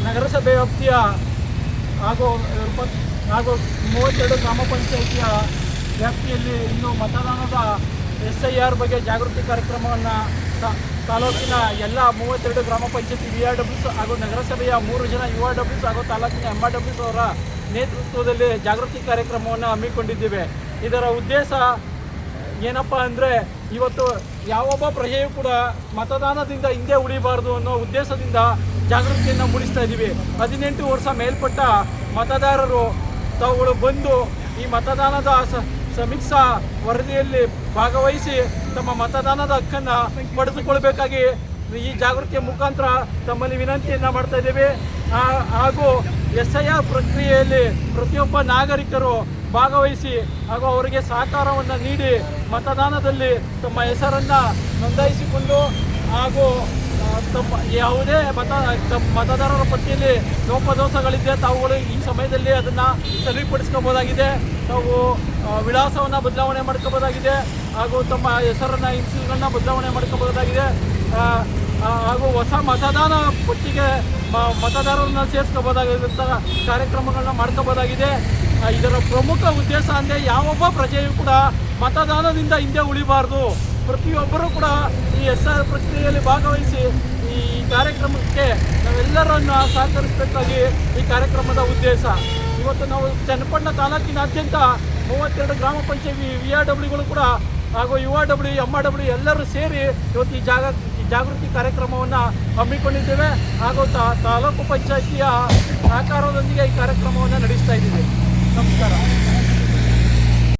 ನಗರಸಭೆ ವ್ಯಾಪ್ತಿಯ ಹಾಗೂ 32 ಗ್ರಾಮ ಪಂಚಾಯಿತಿಯ ವ್ಯಾಪ್ತಿಯಲ್ಲಿ ಇನ್ನು ಮತದಾನದ SIR ಬಗ್ಗೆ ಜಾಗೃತಿ ಕಾರ್ಯಕ್ರಮವನ್ನು ತಾಲೂಕಿನ ಎಲ್ಲ 32 ಗ್ರಾಮ ಪಂಚಾಯತಿ VRWs ಹಾಗೂ ನಗರಸಭೆಯ 3 ಜನ URWs ಹಾಗೂ ತಾಲೂಕಿನ MRWs ಅವರ ನೇತೃತ್ವದಲ್ಲಿ ಜಾಗೃತಿ ಕಾರ್ಯಕ್ರಮವನ್ನು ಹಮ್ಮಿಕೊಂಡಿದ್ದೇವೆ. ಇದರ ಉದ್ದೇಶ ಏನಪ್ಪ ಅಂದರೆ, ಇವತ್ತು ಯಾವೊಬ್ಬ ಪ್ರಜೆಯೂ ಕೂಡ ಮತದಾನದಿಂದ ಹಿಂದೆ ಉಳಿಬಾರ್ದು ಅನ್ನೋ ಉದ್ದೇಶದಿಂದ ಜಾಗೃತಿಯನ್ನು ಮೂಡಿಸ್ತಾ ಇದ್ದೀವಿ. 18 ವರ್ಷ ಮೇಲ್ಪಟ್ಟ ಮತದಾರರು ತಾವುಗಳು ಬಂದು ಈ ಮತದಾನದ ಸಮೀಕ್ಷಾ ವರದಿಯಲ್ಲಿ ಭಾಗವಹಿಸಿ ತಮ್ಮ ಮತದಾನದ ಹಕ್ಕನ್ನು ಪಡೆದುಕೊಳ್ಬೇಕಾಗಿ ಈ ಜಾಗೃತಿಯ ಮುಖಾಂತರ ತಮ್ಮಲ್ಲಿ ವಿನಂತಿಯನ್ನು ಮಾಡ್ತಾ ಇದ್ದೇವೆ. ಹಾಗೂ SIR ಪ್ರಕ್ರಿಯೆಯಲ್ಲಿ ಪ್ರತಿಯೊಬ್ಬ ನಾಗರಿಕರು ಭಾಗವಹಿಸಿ ಹಾಗೂ ಅವರಿಗೆ ಸಹಕಾರವನ್ನು ನೀಡಿ ಮತದಾನದಲ್ಲಿ ತಮ್ಮ ಹೆಸರನ್ನು ನೋಂದಾಯಿಸಿಕೊಂಡು ಹಾಗೂ ತಮ್ಮ ಯಾವುದೇ ಮತದಾರರ ಪಟ್ಟಿಯಲ್ಲಿ ಲೋಪದೋಷಗಳಿದ್ದರೆ ತಾವುಗಳು ಈ ಸಮಯದಲ್ಲಿ ಅದನ್ನು ಸರಿಪಡಿಸ್ಕೋಬೋದಾಗಿದೆ. ತಾವು ವಿಳಾಸವನ್ನು ಬದಲಾವಣೆ ಮಾಡ್ಕೋಬೋದಾಗಿದೆ ಹಾಗೂ ತಮ್ಮ ಹೆಸರನ್ನು ಇನ್ಸಿಲ್ಗಳನ್ನ ಬದಲಾವಣೆ ಮಾಡ್ಕೋಬೋದಾಗಿದೆ. ಹಾಗೂ ಹೊಸ ಮತದಾನ ಪಟ್ಟಿಗೆ ಮತದಾರರನ್ನ ಸೇರಿಸ್ಕೋಬೋದಾಗಿರುವಂಥ ಕಾರ್ಯಕ್ರಮಗಳನ್ನ ಮಾಡ್ಕೋಬೋದಾಗಿದೆ. ಇದರ ಪ್ರಮುಖ ಉದ್ದೇಶ ಅಂದರೆ ಯಾವೊಬ್ಬ ಪ್ರಜೆಯೂ ಕೂಡ ಮತದಾನದಿಂದ ಹಿಂದೆ ಉಳಿಬಾರ್ದು. ಪ್ರತಿಯೊಬ್ಬರೂ ಕೂಡ ಈ SIR ಪ್ರಕ್ರಿಯೆಯಲ್ಲಿ ಭಾಗವಹಿಸಿ ಈ ಕಾರ್ಯಕ್ರಮಕ್ಕೆ ನಾವೆಲ್ಲರನ್ನು ಸಹಕರಿಸಬೇಕಾಗಿ ಈ ಕಾರ್ಯಕ್ರಮದ ಉದ್ದೇಶ. ಇವತ್ತು ನಾವು ಚನ್ನಪಟ್ಟಣ ತಾಲೂಕಿನಾದ್ಯಂತ 32 ಗ್ರಾಮ ಪಂಚಾಯತಿ VRWಗಳು ಕೂಡ ಹಾಗೂ URW MRW ಎಲ್ಲರೂ ಸೇರಿ ಇವತ್ತು ಈ ಜಾಗೃತಿ ಕಾರ್ಯಕ್ರಮವನ್ನು ಹಮ್ಮಿಕೊಂಡಿದ್ದೇವೆ ಹಾಗೂ ತಾಲೂಕು ಪಂಚಾಯಿತಿಯ ಸಹಕಾರದೊಂದಿಗೆ ಈ ಕಾರ್ಯಕ್ರಮವನ್ನು ನಡೆಸ್ತಾ ಇದ್ದೀವಿ. ನಮಸ್ಕಾರ.